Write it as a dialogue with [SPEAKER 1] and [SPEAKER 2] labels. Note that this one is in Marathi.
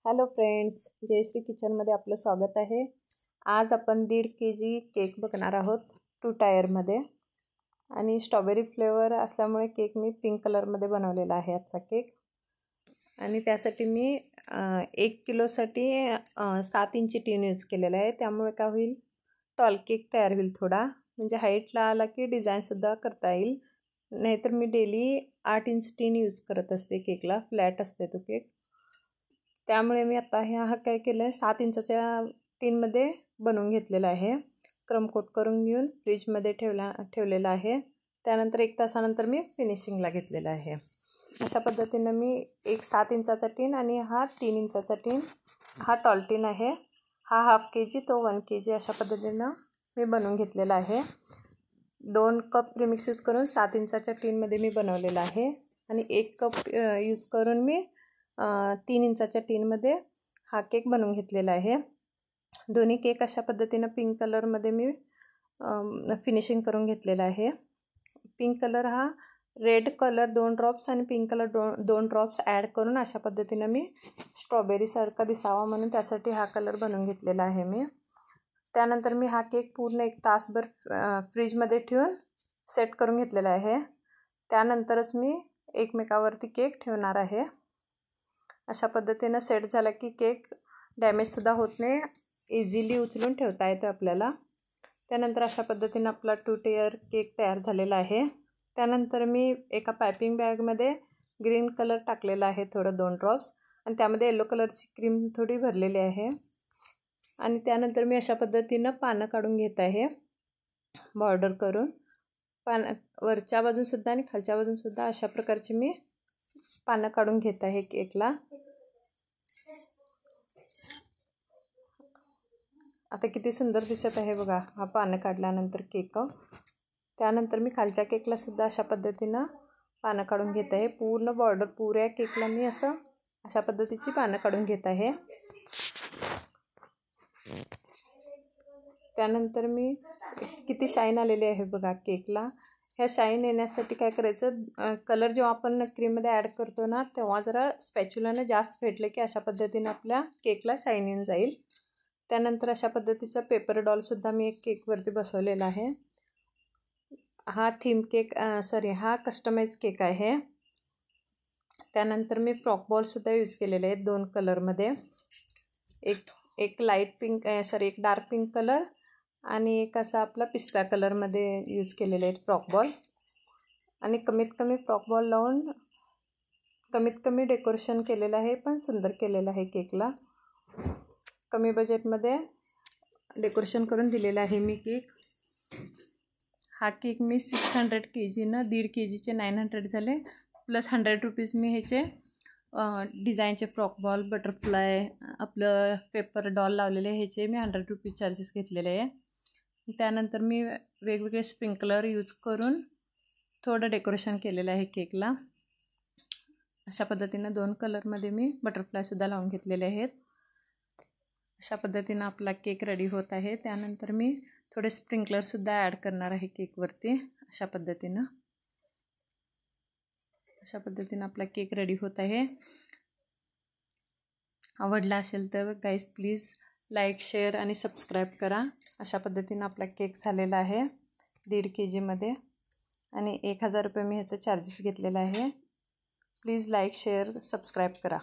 [SPEAKER 1] हॅलो फ्रेंड्स, जयश्री किचनमध्ये आपलं स्वागत आहे। आज आपण 1.5 kg केक बघणार आहोत 2 टायरमध्ये आणि स्ट्रॉबेरी फ्लेवर असल्यामुळे केक मी पिंक कलरमध्ये बनवलेला आहे आजचा केक। आणि त्यासाठी मी 1 किलोसाठी 7 इंची टीन यूज केलेला आहे, त्यामुळे काय होईल टॉल केक तयार होईल थोडा, म्हणजे हाईटला आला की डिझाईनसुद्धा करता येईल। नाहीतर मी डेली 8 इंच टीन यूज करत असते केकला, फ्लॅट असते तो केक। त्यामुळे मी आता हा काय केलं आहे 7 इंचाच्या टीनमध्ये बनवून घेतलेला आहे। क्रम कोट करून घेऊन फ्रीजमध्ये ठेवलेला आहे। त्यानंतर 1 तासानंतर मी फिनिशिंगला घेतलेला आहे। अशा पद्धतीनं मी एक 7 इंचाचा टीन आणि हा 3 इंचाचा टीन, हा टॉल टीन आहे, हा ½ kg तो 1 kg अशा पद्धतीनं मी बनवून घेतलेला आहे। 2 कप प्रीमिक्स यूज करून 7 इंचाच्या टीनमध्ये मी बनवलेला आहे आणि 1 कप यूज करून मी 3 इंचाच्या टीनमध्ये हा केक बनवून घेतलेला आहे। दोन्ही केक अशा पद्धतीनं पिंक कलरमध्ये मी फिनिशिंग करून घेतलेला आहे। पिंक कलर हा रेड कलर 2 ड्रॉप्स आणि पिंक कलर 2 ड्रॉप्स ॲड करून अशा पद्धतीनं मी स्ट्रॉबेरीसारखा दिसावा म्हणून त्यासाठी हा कलर बनवून घेतलेला आहे मी। त्यानंतर मी हा केक पूर्ण 1 तासभर फ्रीजमध्ये ठेवून सेट करून घेतलेला आहे। त्यानंतरच मी एकमेकावरती केक ठेवणार आहे। अशा पद्धतीनं सेट झाला की केक डॅमेजसुद्धा होत नाही, इझिली उचलून ठेवता येतो आपल्याला। त्यानंतर अशा पद्धतीनं आपला 2 टायर केक तयार झालेला आहे। त्यानंतर मी एका पायपिंग बॅगमध्ये ग्रीन कलर टाकलेला आहे थोडं 2 ड्रॉप्स, आणि त्यामध्ये येलो कलरची क्रीम थोडी भरलेली आहे। आणि त्यानंतर मी अशा पद्धतीनं पानं काढून घेत आहे बॉर्डर करून। वरच्या बाजूनसुद्धा आणि खालच्या बाजूनसुद्धा अशा प्रकारची मी पानं काढून घेत आहे केकला। आता किती सुंदर दिसत आहे बघा हा पानं काढल्यानंतर केक। त्यानंतर मी खालच्या केकला सुद्धा अशा पद्धतीनं पानं काढून घेत आहे। पूर्ण बॉर्डर पुऱ्या केकला मी अशा पद्धतीची पानं काढून घेत आहे। त्यानंतर मी किती शाईन आलेली आहे बघा केकला। ह्या शाईन येण्यासाठी काय करायचं, कलर जेव्हा आपण क्रीममध्ये ॲड करतो ना, तेव्हा जरा स्पॅच्युलानं जास्त फेटलं की अशा पद्धतीनं आपल्या केकला शाईन येऊन जाईल। त्यानंतर अशा पद्धतीचा पेपर डॉलसुद्धा मी एक केकवरती बसवलेला आहे। हा थीम केक हा कस्टमाइज केक आहे। त्यानंतर मी फ्रॉक बॉलसुद्धा यूज केलेले आहेत 2 कलरमध्ये, एक लाईट पिंक एक डार्क पिंक कलर आणि एक असा आपला पिस्ता कलरमध्ये यूज केलेले आहेत फ्रॉक बॉल। आणि कमीत कमी फ्रॉक बॉल लावून कमीत कमी डेकोरेशन केलेलं आहे, पण सुंदर केलेलं आहे केकला। कमी बजेटमध्ये डेकोरेशन करून दिलेलं आहे मी केक। हा केक मी 600 kgनं 1.5 kgचे 900 झाले, प्लस 100 रुपीज मी ह्याचे डिझाईनचे फ्रॉक बॉल, बटरफ्लाय, आपलं पेपर डॉल लावलेले ह्याचे मी 100 रुपीज चार्जेस घेतलेले आहे। त्यानंतर मी वेगवेगळे स्प्रिंकलर यूज करून थोडं डेकोरेशन केलेलं आहे केकला। अशा पद्धतीनं 2 कलरमध्ये मी बटरफ्लायसुद्धा लावून घेतलेले आहेत। अशा पद्धतीनं आपला केक रेडी होत आहे। त्यानंतर मी थोडे स्प्रिंकलरसुद्धा ॲड करणार आहे केकवरती। अशा पद्धतीनं आपला केक रेडी होत आहे। आवडला असेल तर गाईज प्लीज लाईक, शेअर आणि सबस्क्राईब करा। अशा पद्धतीनं आपला केक झालेला आहे 1.5 kgमध्ये आणि 1000 रुपये मी ह्याचं चार्जेस घेतलेलं आहे। प्लीज लाईक, शेअर, सबस्क्राईब करा।